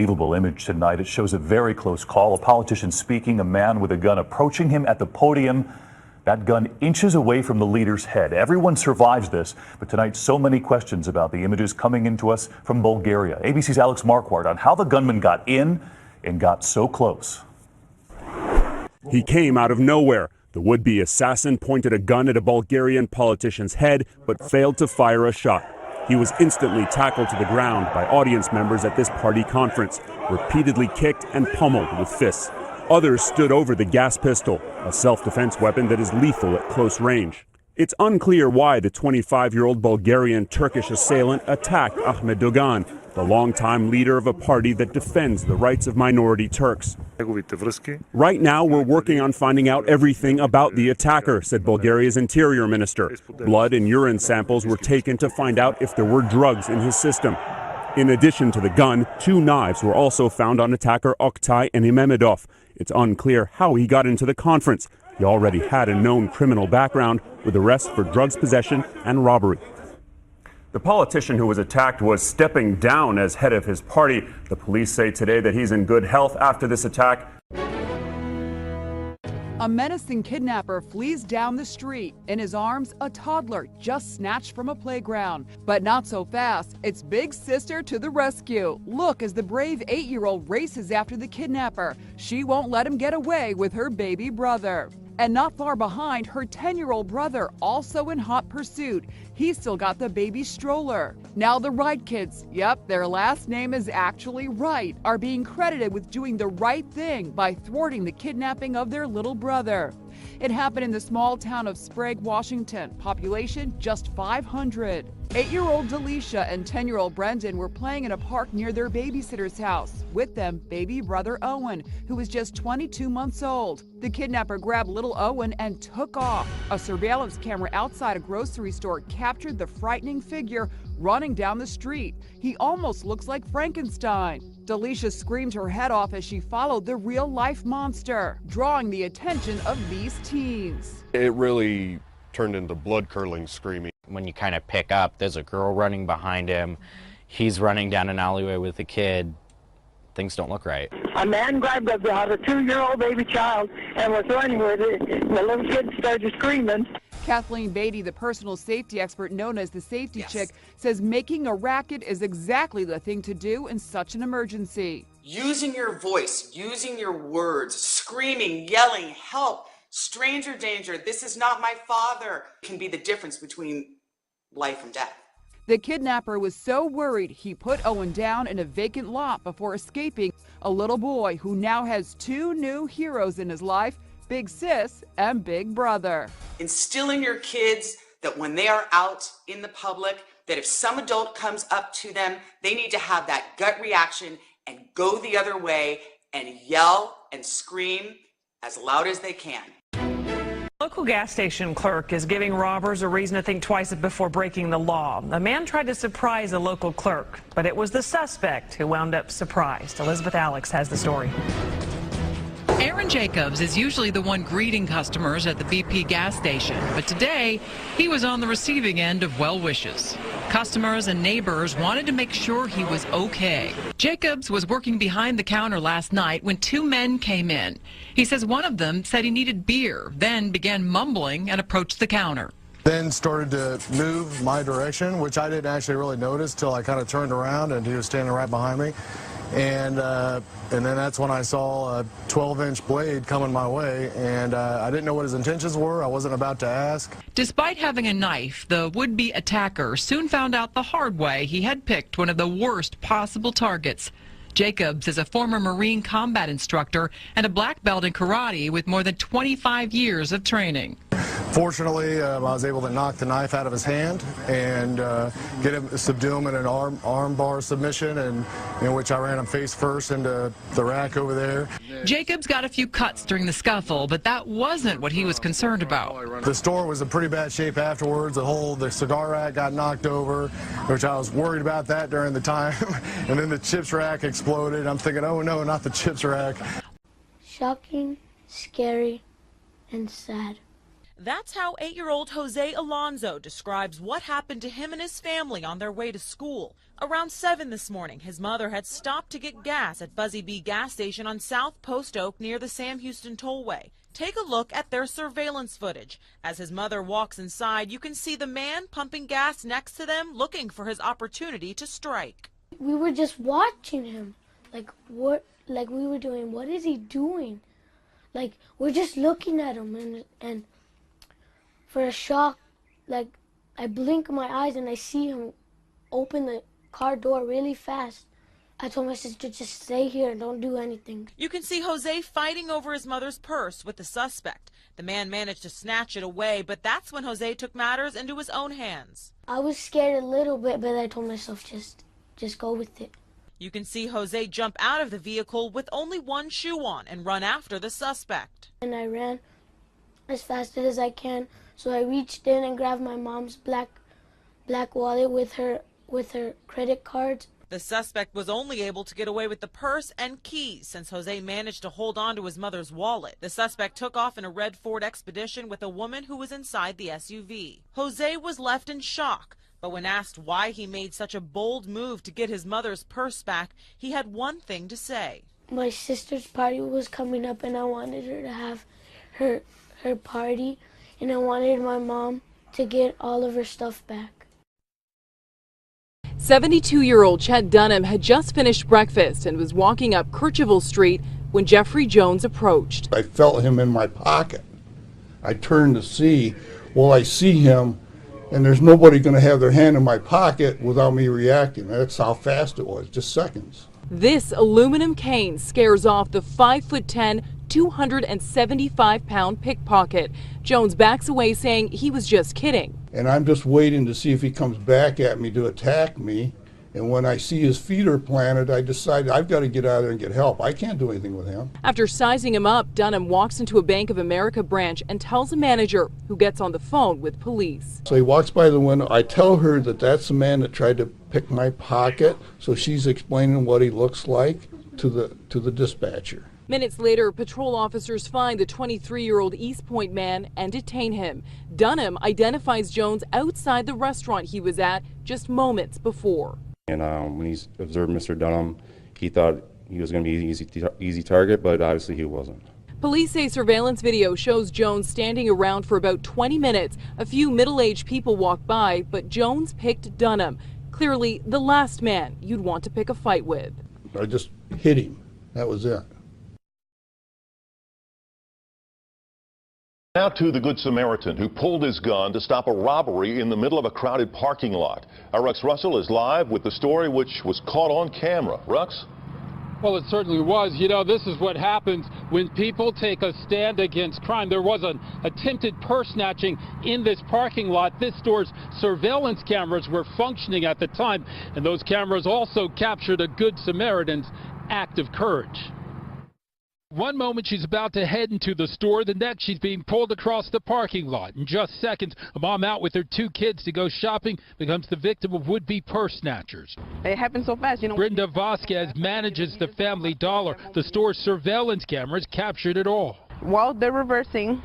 unbelievable image tonight. It shows a very close call. A politician speaking, a man with a gun approaching him at the podium. That gun inches away from the leader's head. Everyone survives this, but tonight so many questions about the images coming into us from Bulgaria. ABC's Alex Marquardt on how the gunman got in and got so close. He came out of nowhere. The would-be assassin pointed a gun at a Bulgarian politician's head, but failed to fire a shot. He was instantly tackled to the ground by audience members at this party conference, repeatedly kicked and pummeled with fists. Others stood over the gas pistol, a self-defense weapon that is lethal at close range. It's unclear why the 25-year-old Bulgarian-Turkish assailant attacked Ahmed Dogan, the longtime leader of a party that defends the rights of minority Turks. Right now, we're working on finding out everything about the attacker, said Bulgaria's interior minister. Blood and urine samples were taken to find out if there were drugs in his system. In addition to the gun, 2 knives were also found on attacker Oktay Enimemedov. It's unclear how he got into the conference. He already had a known criminal background with arrests for drugs possession and robbery. The politician who was attacked was stepping down as head of his party. The police say today that he's in good health after this attack. A menacing kidnapper flees down the street. In his arms, a toddler just snatched from a playground. But not so fast. It's big sister to the rescue. Look as the brave 8-year-old races after the kidnapper. She won't let him get away with her baby brother. And not far behind, her 10-year-old brother, also in hot pursuit. He's still got the baby stroller. Now the Wright kids, yep, their last name is actually Wright, are being credited with doing the right thing by thwarting the kidnapping of their little brother. It happened in the small town of Sprague, Washington, population just 500. 8-year-old Delisha and 10-year-old Brendan were playing in a park near their babysitter's house. With them, baby brother Owen, who was just 22 months old. The kidnapper grabbed little Owen and took off. A surveillance camera outside a grocery store captured the frightening figure running down the street. He almost looks like Frankenstein. Delisha screamed her head off as she followed the real-life monster, drawing the attention of these teens. It really turned into blood-curdling screaming. When you kind of pick up, there's a girl running behind him. He's running down an alleyway with a kid. Things don't look right. A man grabbed a 2-year-old baby child and was running with it. The little kid started screaming. Kathleen Beatty, the personal safety expert known as the Safety Chick, says making a racket is exactly the thing to do in such an emergency. Using your voice, using your words, screaming, yelling, help, stranger danger, this is not my father, can be the difference between life and death. The kidnapper was so worried he put Owen down in a vacant lot before escaping. A little boy who now has 2 new heroes in his life, Big Sis and Big Brother. Instill in your kids that when they are out in the public, that if some adult comes up to them, they need to have that gut reaction and go the other way and yell and scream as loud as they can. Local gas station clerk is giving robbers a reason to think twice before breaking the law. A man tried to surprise a local clerk, but it was the suspect who wound up surprised. Elizabeth Alex has the story. Aaron Jacobs is usually the one greeting customers at the BP gas station, but today he was on the receiving end of well wishes. Customers and neighbors wanted to make sure he was okay. Jacobs was working behind the counter last night when 2 men came in. He says one of them said he needed beer, then began mumbling and approached the counter. Then started to move my direction, which I didn't actually really notice till I kind of turned around and he was standing right behind me. And then that's when I saw a 12-inch blade coming my way, and I didn't know what his intentions were. I wasn't about to ask. Despite having a knife, the would-be attacker soon found out the hard way he had picked one of the worst possible targets. Jacobs is a former Marine combat instructor and a black belt in karate with more than 25 years of training. Fortunately, I was able to knock the knife out of his hand and get him, subdue him in an arm bar submission, and in which I ran him face first into the rack over there. Jacobs got a few cuts during the scuffle, but that wasn't what he was concerned about. The store was in pretty bad shape afterwards. The cigar rack got knocked over, which I was worried about that during the time. And then the chips rack exploded. I'm thinking, oh no, not the chips rack. Shocking, scary, and sad. That's how 8-year-old Jose Alonso describes what happened to him and his family on their way to school. Around 7 this morning, his mother had stopped to get gas at Fuzzy Bee gas station on South Post Oak near the Sam Houston Tollway. Take a look at their surveillance footage. As his mother walks inside, you can see the man pumping gas next to them, looking for his opportunity to strike. We were just watching him. Like we were doing, what is he doing? Like, we're just looking at him, and for a shock, like, I blink my eyes and I see him open the car door really fast. I told my sister, just stay here and don't do anything. You can see Jose fighting over his mother's purse with the suspect. The man managed to snatch it away, but that's when Jose took matters into his own hands. I was scared a little bit, but I told myself, just go with it. You can see Jose jump out of the vehicle with only one shoe on and run after the suspect. And I ran as fast as I can, so I reached in and grabbed my mom's black wallet with her credit cards. The suspect was only able to get away with the purse and keys since Jose managed to hold on to his mother's wallet. The suspect took off in a red Ford Expedition with a woman who was inside the SUV. Jose was left in shock. But when asked why he made such a bold move to get his mother's purse back, he had one thing to say. My sister's party was coming up and I wanted her to have her party, and I wanted my mom to get all of her stuff back. 72-year-old Chet Dunham had just finished breakfast and was walking up Kercheval Street when Jeffrey Jones approached. I felt him in my pocket. I turned to see. Well, I see him, and there's nobody going to have their hand in my pocket without me reacting. That's how fast it was, just seconds. This aluminum cane scares off the 5'10", 275-pound pickpocket. Jones backs away saying he was just kidding. And I'm just waiting to see if he comes back at me to attack me. And when I see his feet are planted, I decide I've got to get out of there and get help. I can't do anything with him. After sizing him up, Dunham walks into a Bank of America branch and tells a manager, who gets on the phone with police. So he walks by the window. I tell her that that's the man that tried to pick my pocket. So she's explaining what he looks like to the dispatcher. Minutes later, patrol officers find the 23-year-old East Point man and detain him. Dunham identifies Jones outside the restaurant he was at just moments before. And when he observed Mr. Dunham, he thought he was going to be an easy target, but obviously he wasn't. Police say surveillance video shows Jones standing around for about 20 minutes. A few middle-aged people walk by, but Jones picked Dunham. Clearly the last man you'd want to pick a fight with. I just hit him. That was it. Now to the Good Samaritan who pulled his gun to stop a robbery in the middle of a crowded parking lot. Our Rex Russell is live with the story which was caught on camera. Rex? Well, it certainly was. You know, this is what happens when people take a stand against crime. There was an attempted purse snatching in this parking lot. This store's surveillance cameras were functioning at the time, and those cameras also captured a Good Samaritan's act of courage. One moment she's about to head into the store, the next she's being pulled across the parking lot. In just seconds, a mom out with her 2 kids to go shopping becomes the victim of would-be purse snatchers. It happened so fast, you know. Brenda Vasquez manages the Family Dollar. The store's surveillance cameras captured it all. While they're reversing,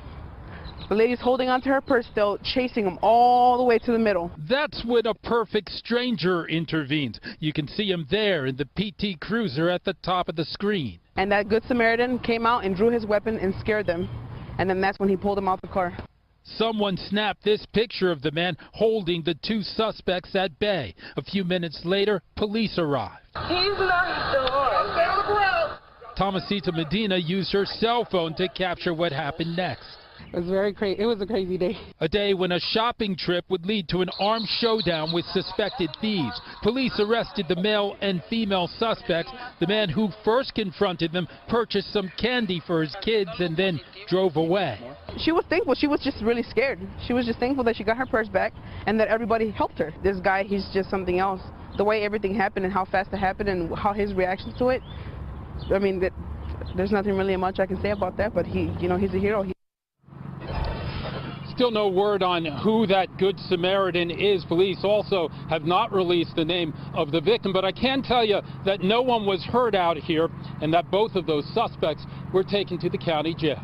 the lady's holding onto her purse still, chasing them all the way to the middle. That's when a perfect stranger intervenes. You can see him there in the PT Cruiser at the top of the screen. And that Good Samaritan came out and drew his weapon and scared them. And then that's when he pulled them out the car. Someone snapped this picture of the man holding the 2 suspects at bay. A few minutes later, police arrived. He's not the door. Tomasita Medina used her cell phone to capture what happened next. It was very crazy. It was a crazy day. A day when a shopping trip would lead to an armed showdown with suspected thieves. Police arrested the male and female suspects. The man who first confronted them purchased some candy for his kids and then drove away. She was thankful. She was just really scared. She was just thankful that she got her purse back and that everybody helped her. This guy, he's just something else. The way everything happened and how fast it happened and how his reactions to it, I mean, there's nothing really much I can say about that, but he's a hero. Still no word on who that Good Samaritan is. Police also have not released the name of the victim, but I can tell you that no one was hurt out here and that both of those suspects were taken to the county jail.